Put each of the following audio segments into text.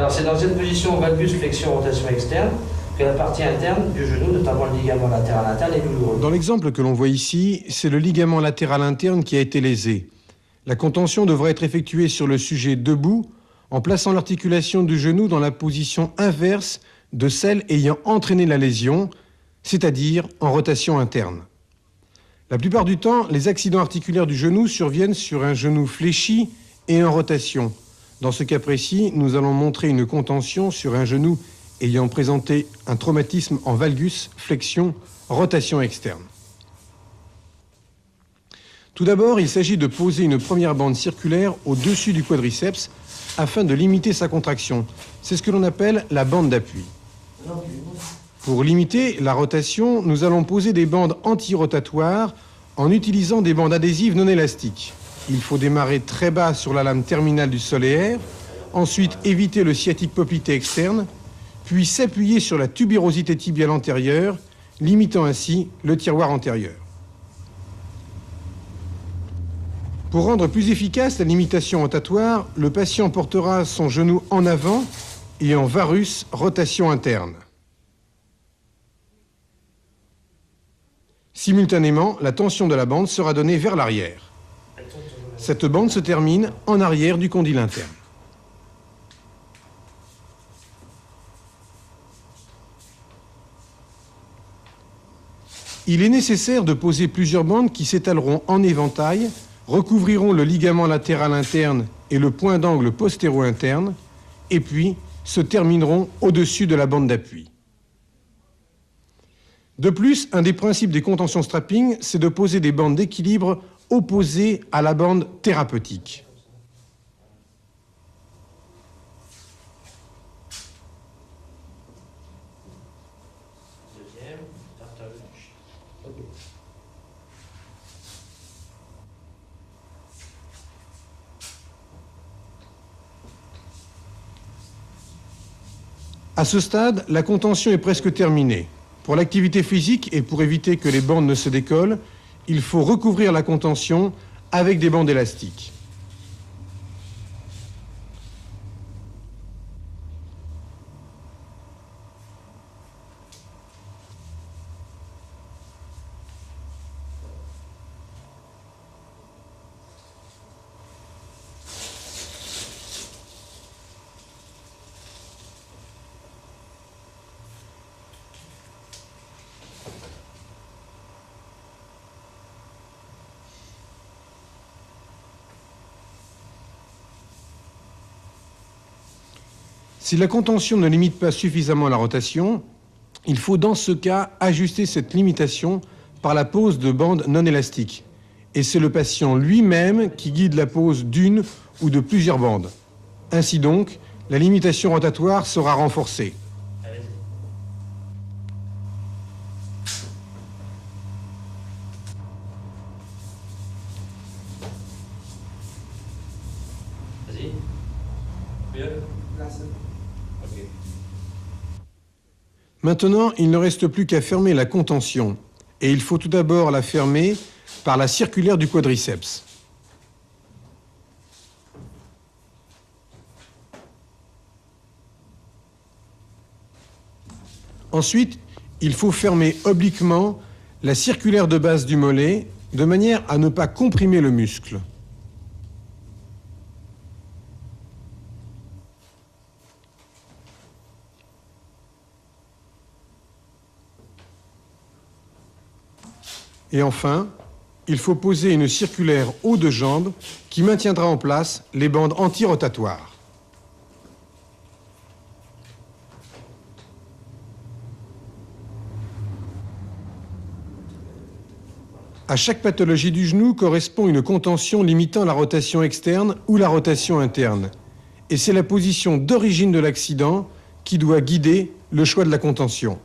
Alors c'est dans cette position valgus, flexion, rotation externe que la partie interne du genou, notamment le ligament latéral interne, est douloureuse. Dans l'exemple que l'on voit ici, c'est le ligament latéral interne qui a été lésé. La contention devrait être effectuée sur le sujet debout en plaçant l'articulation du genou dans la position inverse de celle ayant entraîné la lésion, c'est-à-dire en rotation interne. La plupart du temps, les accidents articulaires du genou surviennent sur un genou fléchi et en rotation. Dans ce cas précis, nous allons montrer une contention sur un genou ayant présenté un traumatisme en valgus, flexion, rotation externe. Tout d'abord, il s'agit de poser une première bande circulaire au-dessus du quadriceps afin de limiter sa contraction. C'est ce que l'on appelle la bande d'appui. Pour limiter la rotation, nous allons poser des bandes anti-rotatoires en utilisant des bandes adhésives non élastiques. Il faut démarrer très bas sur la lame terminale du soléaire, ensuite éviter le sciatique poplité externe, puis s'appuyer sur la tubérosité tibiale antérieure, limitant ainsi le tiroir antérieur. Pour rendre plus efficace la limitation rotatoire, le patient portera son genou en avant et en varus, rotation interne. Simultanément, la tension de la bande sera donnée vers l'arrière. Cette bande se termine en arrière du condyle interne. Il est nécessaire de poser plusieurs bandes qui s'étaleront en éventail, recouvriront le ligament latéral interne et le point d'angle postéro-interne, et puis se termineront au-dessus de la bande d'appui. De plus, un des principes des contentions strapping, c'est de poser des bandes d'équilibre opposées à la bande thérapeutique. À ce stade, la contention est presque terminée. Pour l'activité physique et pour éviter que les bandes ne se décollent, il faut recouvrir la contention avec des bandes élastiques. Si la contention ne limite pas suffisamment la rotation, il faut dans ce cas ajuster cette limitation par la pose de bandes non élastiques. Et c'est le patient lui-même qui guide la pose d'une ou de plusieurs bandes. Ainsi donc, la limitation rotatoire sera renforcée. Vas-y. Mieux. Maintenant, il ne reste plus qu'à fermer la contention. Et il faut tout d'abord la fermer par la circulaire du quadriceps. Ensuite, il faut fermer obliquement la circulaire de base du mollet de manière à ne pas comprimer le muscle. Et enfin, il faut poser une circulaire haut de jambe qui maintiendra en place les bandes anti-rotatoires. À chaque pathologie du genou correspond une contention limitant la rotation externe ou la rotation interne. Et c'est la position d'origine de l'accident qui doit guider le choix de la contention.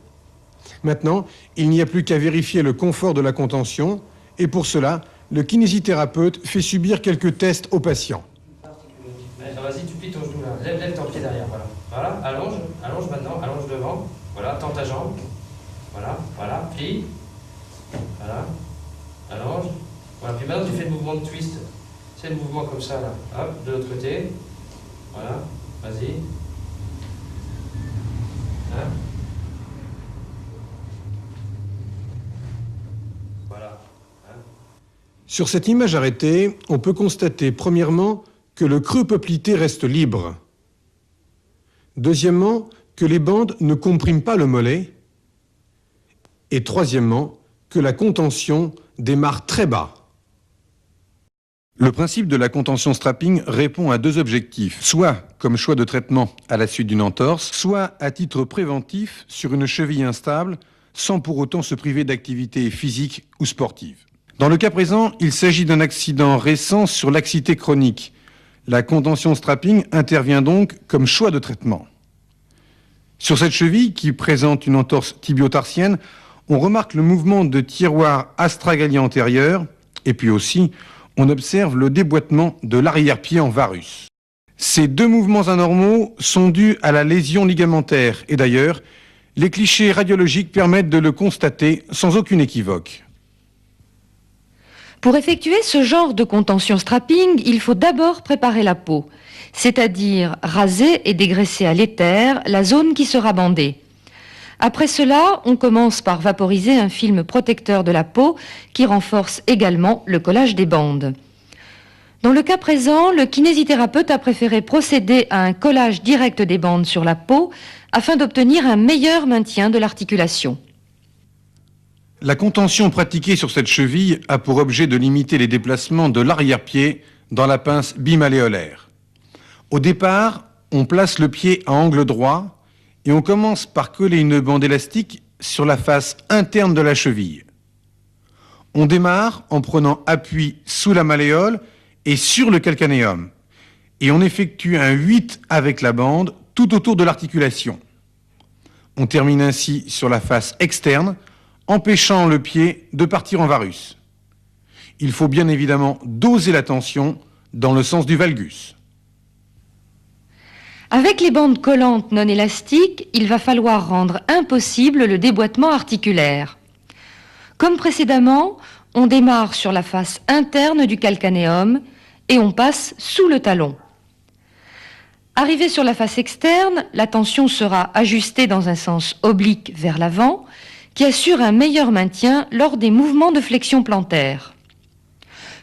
Maintenant, il n'y a plus qu'à vérifier le confort de la contention et pour cela, le kinésithérapeute fait subir quelques tests aux patients. Vas-y, tu plies ton genou là. Lève ton pied derrière. Voilà. Voilà. Allonge maintenant. Allonge devant. Voilà. Tends ta jambe. Voilà. Plie. Voilà. Allonge. Voilà. Puis maintenant, tu fais le mouvement de twist. C'est le mouvement comme ça là. Hop, de l'autre côté. Voilà. Vas-y. Hein? Voilà. Hein? Sur cette image arrêtée, on peut constater premièrement que le creux poplité reste libre. Deuxièmement, que les bandes ne compriment pas le mollet. Et troisièmement, que la contention démarre très bas. Le principe de la contention strapping répond à deux objectifs, soit comme choix de traitement à la suite d'une entorse, soit à titre préventif sur une cheville instable, sans pour autant se priver d'activité physique ou sportive. Dans le cas présent, il s'agit d'un accident récent sur laxité chronique. La contention strapping intervient donc comme choix de traitement. Sur cette cheville, qui présente une entorse tibio-tarsienne, on remarque le mouvement de tiroir astragalien antérieur, et puis aussi, on observe le déboîtement de l'arrière-pied en varus. Ces deux mouvements anormaux sont dus à la lésion ligamentaire, et d'ailleurs, les clichés radiologiques permettent de le constater sans aucune équivoque. Pour effectuer ce genre de contention strapping, il faut d'abord préparer la peau, c'est-à-dire raser et dégraisser à l'éther la zone qui sera bandée. Après cela, on commence par vaporiser un film protecteur de la peau qui renforce également le collage des bandes. Dans le cas présent, le kinésithérapeute a préféré procéder à un collage direct des bandes sur la peau afin d'obtenir un meilleur maintien de l'articulation. La contention pratiquée sur cette cheville a pour objet de limiter les déplacements de l'arrière-pied dans la pince bimalléolaire. Au départ, on place le pied à angle droit et on commence par coller une bande élastique sur la face interne de la cheville. On démarre en prenant appui sous la malléole et sur le calcanéum. Et on effectue un 8 avec la bande tout autour de l'articulation. On termine ainsi sur la face externe, empêchant le pied de partir en varus. Il faut bien évidemment doser la tension dans le sens du valgus. Avec les bandes collantes non élastiques, il va falloir rendre impossible le déboîtement articulaire. Comme précédemment, on démarre sur la face interne du calcanéum et on passe sous le talon. Arrivé sur la face externe, la tension sera ajustée dans un sens oblique vers l'avant, qui assure un meilleur maintien lors des mouvements de flexion plantaire.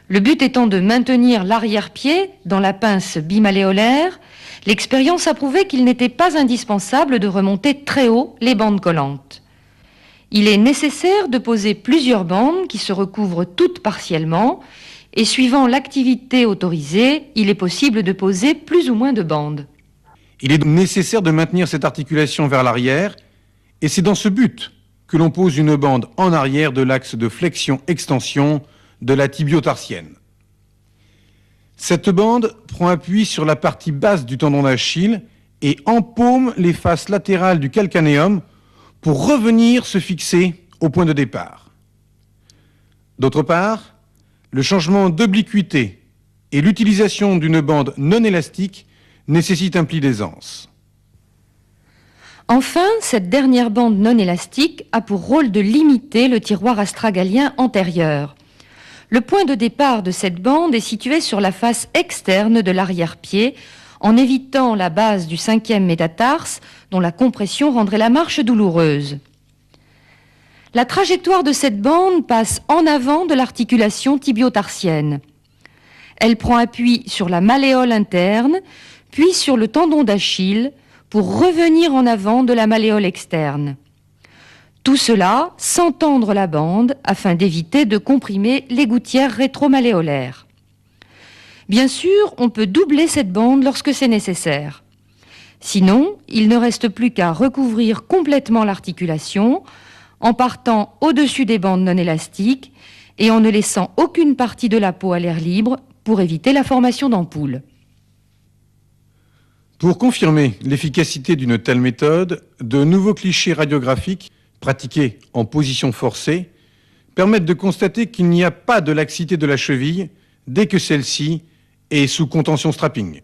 Le but étant de maintenir l'arrière-pied dans la pince bimalléolaire, l'expérience a prouvé qu'il n'était pas indispensable de remonter très haut les bandes collantes. Il est nécessaire de poser plusieurs bandes qui se recouvrent toutes partiellement et suivant l'activité autorisée, il est possible de poser plus ou moins de bandes. Il est nécessaire de maintenir cette articulation vers l'arrière et c'est dans ce but que l'on pose une bande en arrière de l'axe de flexion-extension de la tibio-tarsienne. Cette bande prend appui sur la partie basse du tendon d'Achille et empaume les faces latérales du calcanéum pour revenir se fixer au point de départ. D'autre part, le changement d'obliquité et l'utilisation d'une bande non élastique nécessitent un pli d'aisance. Enfin, cette dernière bande non élastique a pour rôle de limiter le tiroir astragalien antérieur. Le point de départ de cette bande est situé sur la face externe de l'arrière-pied, en évitant la base du 5e métatarse, dont la compression rendrait la marche douloureuse. La trajectoire de cette bande passe en avant de l'articulation tibio-tarsienne. Elle prend appui sur la malléole interne, puis sur le tendon d'Achille, pour revenir en avant de la malléole externe. Tout cela sans tendre la bande afin d'éviter de comprimer les gouttières rétromalléolaires. Bien sûr, on peut doubler cette bande lorsque c'est nécessaire. Sinon, il ne reste plus qu'à recouvrir complètement l'articulation en partant au-dessus des bandes non élastiques et en ne laissant aucune partie de la peau à l'air libre pour éviter la formation d'ampoules. Pour confirmer l'efficacité d'une telle méthode, de nouveaux clichés radiographiques pratiqués en position forcée permettent de constater qu'il n'y a pas de laxité de la cheville dès que celle-ci est sous contention strapping.